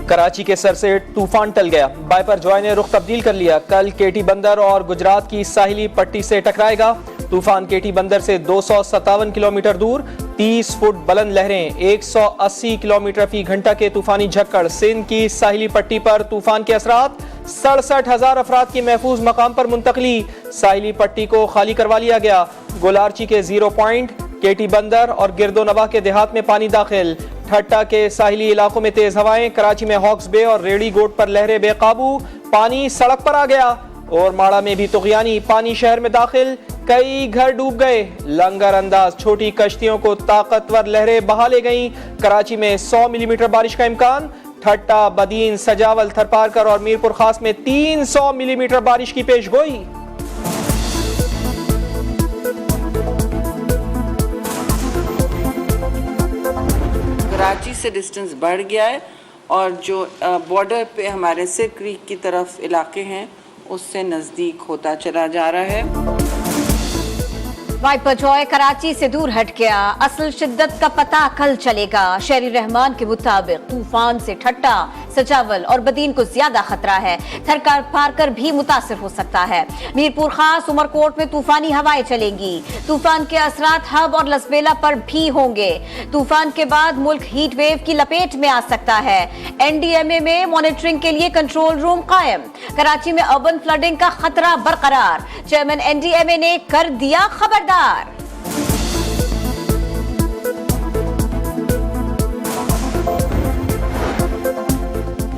कराची के सर से तूफान टल गया। बाइपर जॉय ने रुख तब्दील कर लिया। कल केटी बंदर और गुजरात की साहिली पट्टी से टकराएगा। तूफान केटी बंदर से 257 किलोमीटर दूर, 30 फुट बुलंद लहरें, 180 किलोमीटर फी घंटा के तूफानी झक्कड़। सिंध की साहिली पट्टी पर तूफान के असरात, 67,000 अफराद की महफूज मकाम पर मुंतकली। साहिली पट्टी को खाली करवा लिया गया। गोलारची के 0 पॉइंट, केटी बंदर और गिरदोनवा के देहात में पानी दाखिल। ठट्टा के साहिली इलाकों में तेज हवाएं। कराची में हॉक्स बे और रेडी गोट पर लहरें बेकाबू। पानी सड़क पर आ गया। और माड़ा में भी तुगयानी पानी शहर में दाखिल। कई घर डूब गए। लंगर अंदाज छोटी कश्तियों को ताकतवर लहरें बहा ले गईं। कराची में 100 मिलीमीटर बारिश का इम्कान। ठट्टा, बदीन, सजावल, थरपारकर और मीरपुर खास में 300 मिलीमीटर बारिश की पेशगोई। कराची से डिस्टेंस बढ़ गया है और जो बॉर्डर पे हमारे सिर क्रीक की तरफ इलाके हैं उससे नज़दीक होता चला जा रहा है। वाइपर जॉय कराची से दूर हट गया। असल शिद्दत का पता कल चलेगा। शहरी रहमान के मुताबिक तूफान से ठट्टा, सजावल और बदीन को ज्यादा खतरा है। थरकार पारकर भी मुतासिर हो सकता है। मीरपुर खास, उमरकोट में तूफानी हवाएं चलेंगी। तूफान के असरात हब और लसबेला पर भी होंगे। तूफान के बाद मुल्क हीट वेव की लपेट में आ सकता है। NDMA में मॉनिटरिंग के लिए कंट्रोल रूम कायम। कराची में अर्बन फ्लडिंग का खतरा बरकरार। चेयरमैन NDMA ने कर दिया खबरदार।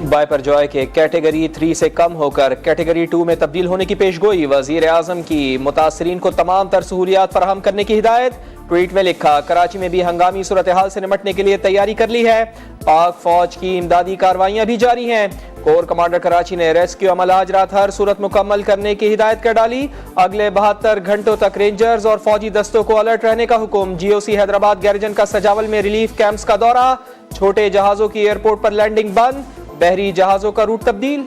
बाइपर जॉय के कैटेगरी 3 से कम होकर कैटेगरी 2 में तब्दील होने की पेशगोई। वजीर आजम की मुतासरीन को तमाम तर सहूलियात फराहम करने की हिदायत। ट्वीट में लिखा, कराची में भी हंगामी सूरत हाल से निपटने के लिए तैयारी कर ली है। पाक फौज की इमदादी कार्रवाइयां भी जारी हैं। कोर कमांडर कराची ने रेस्क्यू अमल आज रात हर सूरत मुकम्मल करने की हिदायत कर डाली। अगले 72 घंटों तक रेंजर्स और फौजी दस्तों को अलर्ट रहने का हुक्म। GOC हैदराबाद गैरिजन का सजावल में रिलीफ कैंप्स का दौरा। छोटे जहाजों की एयरपोर्ट पर लैंडिंग बंद। बहरी जहाजों का रूट तब्दील।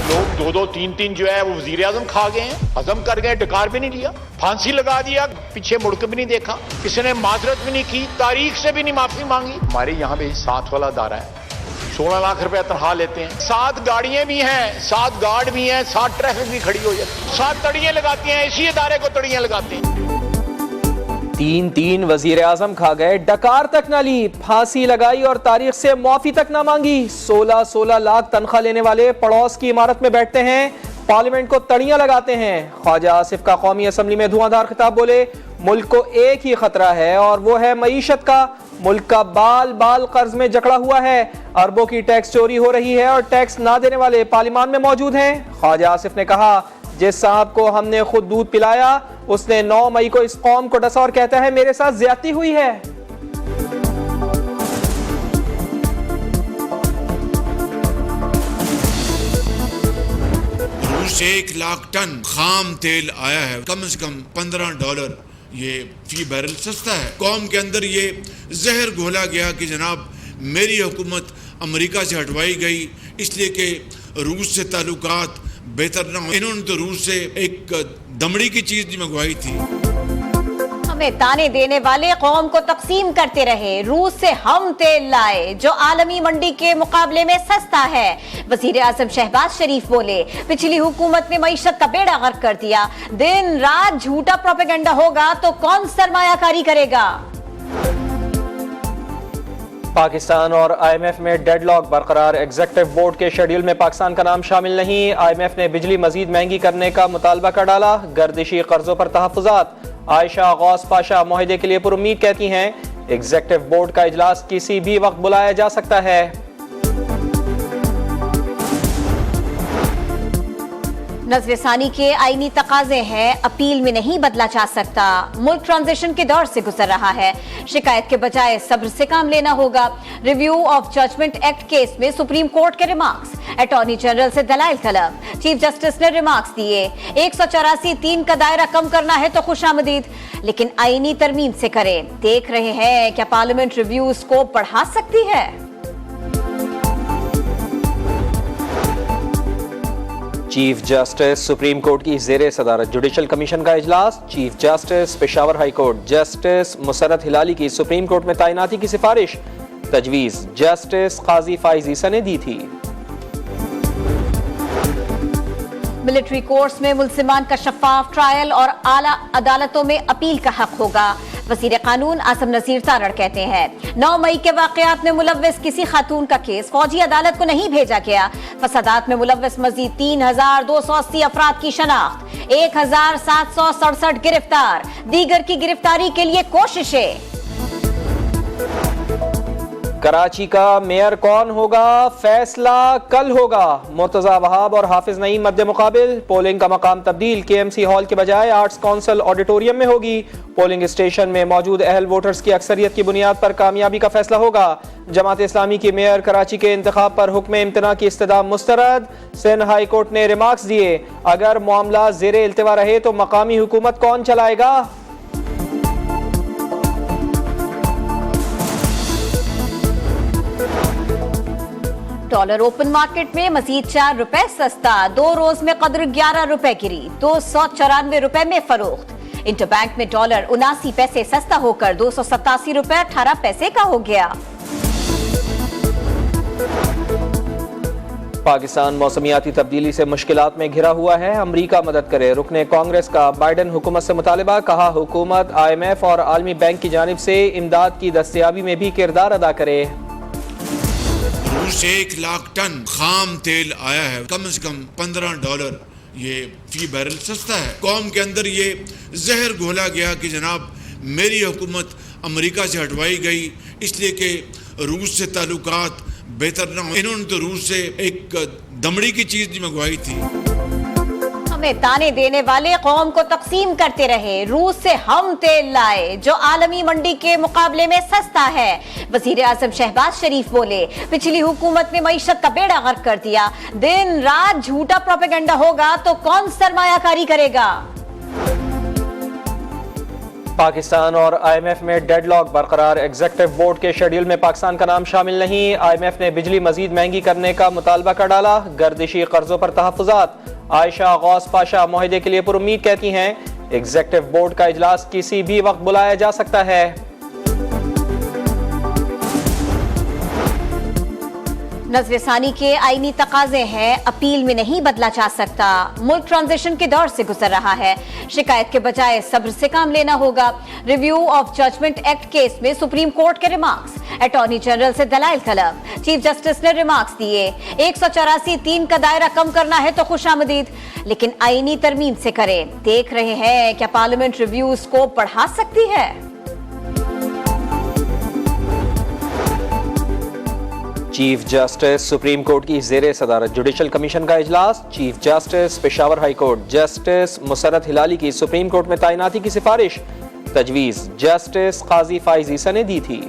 लोग 2-2, 3-3 जो है वो वजीर आजम खा गए हैं, हजम कर गए, डकार भी नहीं लिया, फांसी लगा दिया, पीछे मुड़ के भी नहीं देखा, किसी ने माजरत भी नहीं की, तारीख से भी नहीं माफी मांगी। हमारे यहाँ भी 7 वाला दारा है, 16 लाख रुपया तनख्वाह लेते हैं। 7 गाड़ियां भी हैं, 7 गार्ड भी हैं, 7 ट्रैफिक भी खड़ी हो जाती है, 7 तड़ियां लगाती हैं, इसी इदारे को तड़ियां लगाते हैं। 3-3 वजीर आजम खा गए, डकार तक ना ली, फांसी लगाई और तारीख से मुआफी तक ना मांगी। 16-16 लाख तनख्वाह लेने वाले पड़ोस की इमारत में बैठते हैं, पार्लियामेंट को तड़ियां लगाते हैं। ख्वाजा आसिफ का कौमी असम्बली में धुआंधार खिताब, बोले मुल्क को एक ही खतरा है और वो है मईशत का। मुल्क का बाल बाल कर्ज में जकड़ा हुआ है। अरबों की टैक्स चोरी हो रही है और टैक्स ना देने वाले पार्लियामान में मौजूद हैं। ख्वाजा आसिफ ने कहा, जिस साहब को हमने खुद दूध पिलाया उसने 9 मई को इस कौम को डसा और कहता है मेरे साथ ज्यादती हुई है। रूस से 1 लाख टन खाम तेल आया है, कम से कम $15 ये फी बैरल सस्ता है। कौम के अंदर ये जहर घोला गया कि जनाब मेरी हुकूमत अमेरिका से हटवाई गई इसलिए कि रूस से ताल्लुकात बेहतर ना हो। इन्होंने तो रूस से एक दमड़ी की चीज नहीं मंगवाई थी। हमें ताने देने वाले कौम को तकसीम करते रहे। रूस से हम तेल लाए जो आलमी मंडी के मुकाबले में सस्ता है। वजीर आजम शहबाज शरीफ बोले, पिछली हुकूमत ने मईशत का बेड़ा गर्क कर दिया। दिन रात झूठा प्रोपेगेंडा होगा तो कौन सरमायाकारी करेगा। पाकिस्तान और IMF में डेडलॉक बरकरार। एग्जीक्यूटिव बोर्ड के शेड्यूल में पाकिस्तान का नाम शामिल नहीं। IMF ने बिजली मजीद महंगी करने का मुतालबा कर डाला। गर्दिशी कर्जों पर तहफ़्फ़ुज़ात। आयशा गौस पाशा मुआहदे के लिए पुरुम्मीद कहती हैं एग्जीक्यूटिव बोर्ड का इजलास किसी भी वक्त बुलाया जा सकता है। नज़र-ए-सानी के आईनी तकाजे हैं, अपील में नहीं बदला जा सकता। मुल्क ट्रांजिशन के दौर से गुजर रहा है, शिकायत के बजाय सब्र से काम लेना होगा। Review of judgement act case में सुप्रीम कोर्ट के रिमार्क्स। अटॉर्नी जनरल से दलाइल तलब। चीफ जस्टिस ने रिमार्क्स दिए। 184(3) का दायरा कम करना है तो खुशामदीद, लेकिन आईनी तरमीम से करें। देख रहे हैं क्या पार्लियामेंट रिव्यूज को बढ़ा सकती है। चीफ जस्टिस सुप्रीम कोर्ट की ज़ेरे सदारत जुडिशल कमीशन का इजलास। Chief justice Peshawar high court justice Musarrat Hilali की सुप्रीम कोर्ट में तैनाती की सिफारिश तजवीज़ जस्टिस काजी फाइज ईसा ने दी थी। मिलिट्री कोर्ट्स में मुल्जिमान का शफाफ ट्रायल और आला अदालतों में अपील का हक होगा। वजीर कानून आसम नजीर तारड़ कहते हैं 9 मई के वाकयात में मुलव्विस किसी खातून का केस फौजी अदालत को नहीं भेजा गया। फसादात में मुलव्विस मजीद 3280 अफराद की शनाख्त, 1767 गिरफ्तार, दीगर की गिरफ्तारी के लिए कोशिशें। कराची का मेयर कौन होगा, फैसला कल होगा। मुर्तजा वहाब और हाफिज नईम मध्य मुकाबिल। पोलिंग का मकाम तब्दील KMC हॉल के बजाय आर्ट्स काउंसिल ऑडिटोरियम में होगी। पोलिंग स्टेशन में मौजूद अहल वोटर्स की अक्सरियत की बुनियाद पर कामयाबी का फैसला होगा। जमात इस्लामी की मेयर कराची के इंतखाब पर हुक्म इम्तना की इस्तदा मुस्तरद। सिंध हाई कोर्ट ने रिमार्क्स दिए, अगर मामला ज़ेरे इल्तिवा रहे तो मकामी हुकूमत कौन चलाएगा। डॉलर ओपन मार्केट में मजीद 4 रुपए सस्ता, 2 रोज में कदर 11 रुपए गिरी, 294 रुपए में फरोख्त। इंटरबैंक में डॉलर 79 पैसे सस्ता होकर 287 रुपए 18 पैसे का हो गया। पाकिस्तान मौसमियाती तब्दीली से मुश्किलात में घिरा हुआ है, अमरीका मदद करे। रुकने कांग्रेस का बाइडन हुकूमत से मुतालिबा, कहा हुकूमत IMF और आलमी बैंक की जानिब से इमदाद की दस्तयाबी में भी किरदार अदा करे। रूस से 1 लाख टन खाम तेल आया है, कम से कम $15 ये फी बैरल सस्ता है। कौम के अंदर ये जहर घोला गया कि जनाब मेरी हुकूमत अमेरिका से हटवाई गई इसलिए कि रूस से ताल्लुकात बेहतर ना हो। इन्होंने तो रूस से एक दमड़ी की चीज मंगवाई थी। हमें ताने देने वाले कौम को तकसीम करते रहे। रूस से हम तेल लाए जो आलमी मंडी के मुकाबले में सस्ता है। वजीर आजम शहबाज शरीफ बोले, पिछली हुकूमत ने मईशत का बेड़ा गर्क कर दिया। दिन रात झूठा प्रोपेगेंडा होगा तो कौन सरमायाकारी करेगा। पाकिस्तान और IMF में डेडलॉक बरकरार। एग्जीक्यूटिव बोर्ड के शेड्यूल में पाकिस्तान का नाम शामिल नहीं। IMF ने बिजली मजीद महंगी करने का मुतालबा कर डाला। गर्दिशी कर्जों पर तहफ़्फ़ुज़ात। आयशा गौस पाशा मुआहदे के लिए पुरुम्मीद कहती हैं, एग्जीक्यूटिव बोर्ड का इजलास किसी भी वक्त बुलाया जा सकता है। नजरसानी के आईनी तकाजे हैं, अपील में नहीं बदला जा सकता। मुल्क ट्रांजिशन के दौर से गुजर रहा है, शिकायत के बजाय सब्र से काम लेना होगा। Review of judgement act case में सुप्रीम कोर्ट के रिमार्क्स। अटॉर्नी जनरल से दलाइल तलब। चीफ जस्टिस ने रिमार्क्स दिए, 184(3) का दायरा कम करना है तो खुशामदीद, लेकिन आईनी तरमीम से करें। देख रहे हैं क्या पार्लियामेंट रिव्यूज को बढ़ा सकती है। चीफ जस्टिस सुप्रीम कोर्ट की ज़ेरे सदारत जुडिशल कमीशन का इजलास। Chief justice Peshawar high court justice Musarrat Hilali की सुप्रीम कोर्ट में तैनाती की सिफारिश तजवीज़ जस्टिस काजी फाइज ईसा ने दी थी।